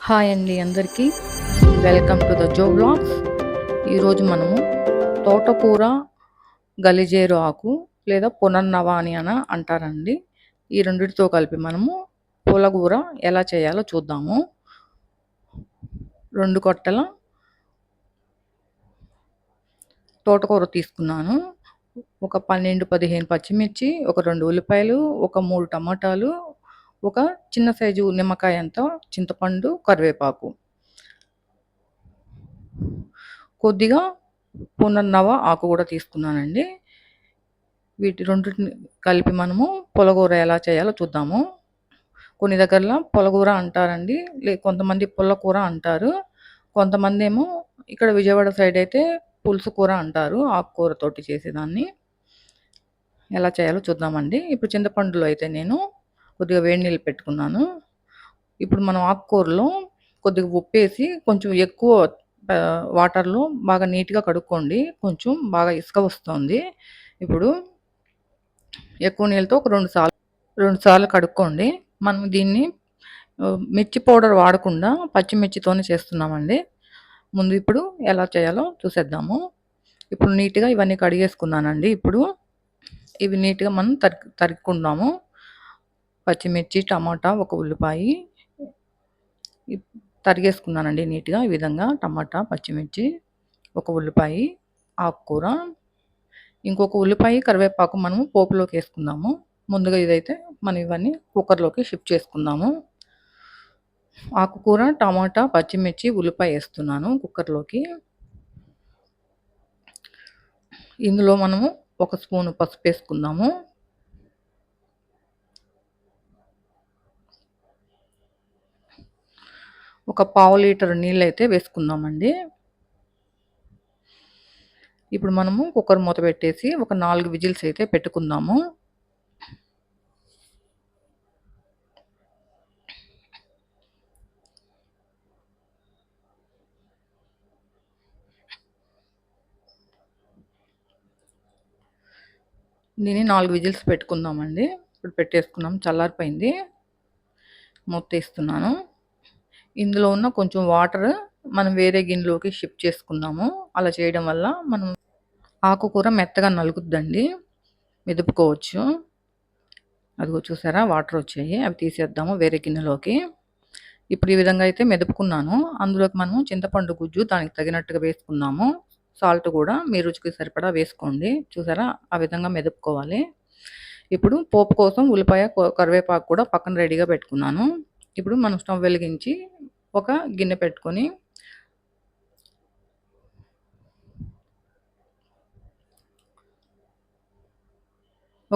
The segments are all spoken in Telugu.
హాయ్ అండి అందరికీ. Welcome to the Jo vlogs. ఈరోజు మనము తోటకూర, గలిజేరు ఆకు లేదా పునర్నవ అని అంటారండి. ఈ రెండిటితో కలిపి మనము పులగూర ఎలా చేయాలో చూద్దాము. 2 కట్టల తోటకూర తీసుకున్నాను. ఒక 12, 15 పచ్చిమిర్చి, ఒక 2 ఉల్లిపాయలు, ఒక 3 టమాటాలు, ఒక చిన్న సైజు నిమ్మకాయ అంత చింతపండు, కరివేపాకు, కొద్దిగా పునర్నవ ఆకు కూడా తీసుకున్నానండి. వీటి రెండింటిని కలిపి మనము పులగూర ఎలా చేయాలో చూద్దాము. కొన్ని దగ్గరలో పులగూర అంటారండి, కొంతమంది పుల్లకూర అంటారు. కొంతమంది ఏమో ఇక్కడ విజయవాడ సైడ్ అయితే పులుసు కూర అంటారు. ఆకుకూరతోటి చేసేదాన్ని ఎలా చేయాలో చూద్దామండి. ఇప్పుడు చింతపండులో అయితే నేను కొద్దిగా వేడి నీళ్ళు పెట్టుకున్నాను. ఇప్పుడు మనం ఆకుకూరలో కొద్దిగా ఉప్పేసి కొంచెం ఎక్కువ వాటర్లో బాగా నీట్గా కడుక్కోండి. కొంచెం బాగా ఇసుక వస్తుంది. ఇప్పుడు ఎక్కువ నీళ్ళతో ఒక 2 సార్లు కడుక్కోండి. మనం దీన్ని మిర్చి పౌడర్ వాడకుండా పచ్చిమిర్చితోనే చేస్తున్నామండి. ముందు ఇప్పుడు ఎలా చేయాలో చూసేద్దాము. ఇప్పుడు నీట్గా ఇవన్నీ కడిగేసుకున్నానండి. ఇప్పుడు ఇవి నీట్గా మనం తరుక్కుందాము. పచ్చిమిర్చి, టమాటా, ఒక ఉల్లిపాయ తరిగేసుకున్నానండి నీట్గా. ఈ విధంగా టమాటా, పచ్చిమిర్చి, ఒక ఉల్లిపాయ, ఆకుకూర, ఇంకొక ఉల్లిపాయ, కరివేపాకు మనము పోపులోకి వేసుకుందాము. ముందుగా ఇదైతే మనం ఇవన్నీ కుక్కర్లోకి షిఫ్ట్ చేసుకుందాము. ఆకుకూర, టమాటా, పచ్చిమిర్చి, ఉల్లిపాయ వేస్తున్నాను కుక్కర్లోకి. ఇందులో మనము ఒక స్పూను పసుపు వేసుకుందాము. ఒక పావు లీటర్ నీళ్ళు అయితే వేసుకుందామండి. ఇప్పుడు మనము కుక్కర్ మూత పెట్టేసి ఒక 4 విజిల్స్ అయితే పెట్టుకుందాము. దీన్ని 4 విజిల్స్ పెట్టుకుందామండి. ఇప్పుడు పెట్టేసుకున్నాం, చల్లారిపోయింది. మూత తీస్తున్నాను. ఇందులో ఉన్న కొంచెం వాటర్ మనం వేరే గిన్నెలోకి షిఫ్ట్ చేసుకుందాము. అలా చేయడం వల్ల మనం ఆకుకూర మెత్తగా నలుగుద్దండి, మెదుపుకోవచ్చు. అదిగో చూసారా, వాటర్ వచ్చాయి. అవి తీసేద్దాము వేరే గిన్నెలోకి. ఇప్పుడు ఈ విధంగా అయితే మెదుపుకున్నాను. అందులోకి మనము చింతపండు గుజ్జు దానికి తగినట్టుగా వేసుకుందాము. సాల్ట్ కూడా మీ రుచికి సరిపడా వేసుకోండి. చూసారా, ఆ విధంగా మెదుపుకోవాలి. ఇప్పుడు పోపు కోసం ఉల్లిపాయ, కరివేపాకు కూడా పక్కన రెడీగా పెట్టుకున్నాను. ఇప్పుడు మనం స్టవ్ వెలిగించి ఒక గిన్నె పెట్టుకొని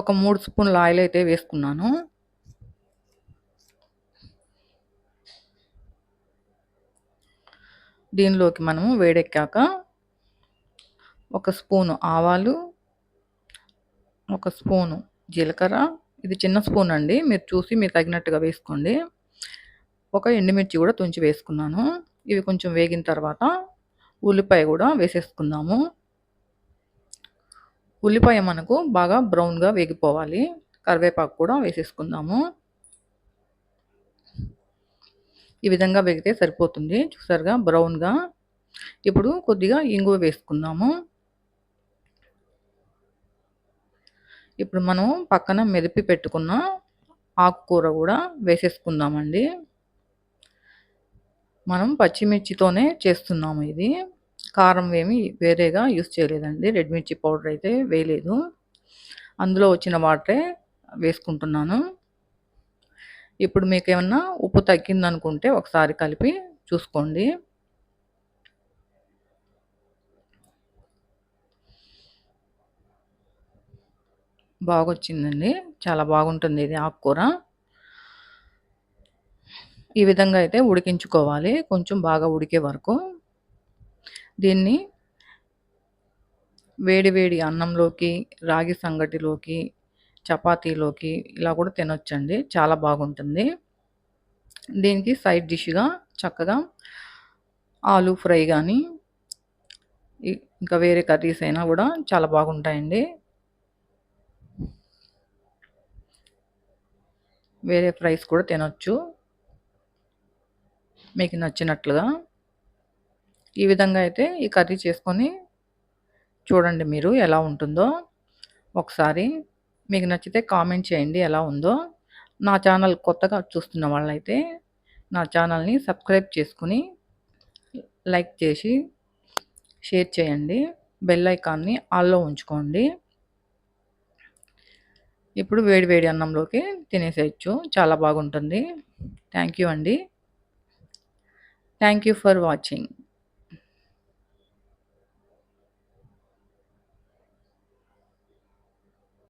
ఒక 3 స్పూన్ల ఆయిల్ అయితే వేసుకున్నాను. దీనిలోకి మనము వేడెక్కాక ఒక స్పూను ఆవాలు, ఒక స్పూను జీలకర్ర, ఇది చిన్న స్పూన్ అండి, మీరు చూసి మీరు తగినట్టుగా వేసుకోండి. ఒక ఎండుమిర్చి కూడా తుంచి వేసుకున్నాను. ఇవి కొంచెం వేగిన తర్వాత ఉల్లిపాయ కూడా వేసేసుకుందాము. ఉల్లిపాయ మనకు బాగా బ్రౌన్గా వేగిపోవాలి. కరివేపాకు కూడా వేసేసుకుందాము. ఈ విధంగా వేగితే సరిపోతుంది. చూసారుగా బ్రౌన్గా. ఇప్పుడు కొద్దిగా ఇంగువ వేసుకుందాము. ఇప్పుడు మనం పక్కన మెదిపి పెట్టుకున్న ఆకుకూర కూడా వేసేసుకుందామండి. మనం పచ్చిమిర్చితోనే చేస్తున్నాము. ఇది కారం ఏమి వేరేగా యూస్ చేయలేదండి. రెడ్ మిర్చి పౌడర్ అయితే వేయలేదు. అందులో వచ్చిన వాటరే వేసుకుంటున్నాను. ఇప్పుడు మీకు ఏమన్నా ఉప్పు తగ్గిందనుకుంటే ఒకసారి కలిపి చూసుకోండి. బాగొచ్చిందండి, చాలా బాగుంటుంది ఇది ఆకుకూర. ఈ విధంగా అయితే ఉడికించుకోవాలి కొంచెం బాగా ఉడికే వరకు. దీన్ని వేడి వేడి అన్నంలోకి, రాగి సంగటిలోకి, చపాతీలోకి ఇలా కూడా తినొచ్చండి. చాలా బాగుంటుంది. దీనికి సైడ్ డిష్గా చక్కగా ఆలు ఫ్రై కానీ ఇంకా వేరే కర్రీస్ అయినా కూడా చాలా బాగుంటాయండి. వేరే ఫ్రైస్ కూడా తినొచ్చు. మీకు నచ్చినట్లుగా. ఈ విధంగా అయితే ఈ కర్రీ చేసుకొని చూడండి మీరు ఎలా ఉంటుందో ఒకసారి. మీకు నచ్చితే కామెంట్ చేయండి ఎలా ఉందో. నా ఛానల్ కొత్తగా చూస్తున్న వాళ్ళైతే నా ఛానల్‌ని సబ్స్క్రైబ్ చేసుకొని, లైక్ చేసి, షేర్ చేయండి. బెల్ ఐకాన్‌ని ఆల్‌లో ఉంచుకోండి. ఇప్పుడు వేడి వేడి అన్నంలోకి తినేసేయొచ్చు. చాలా బాగుంటుంది. థ్యాంక్ యూ అండి. Thank you for watching.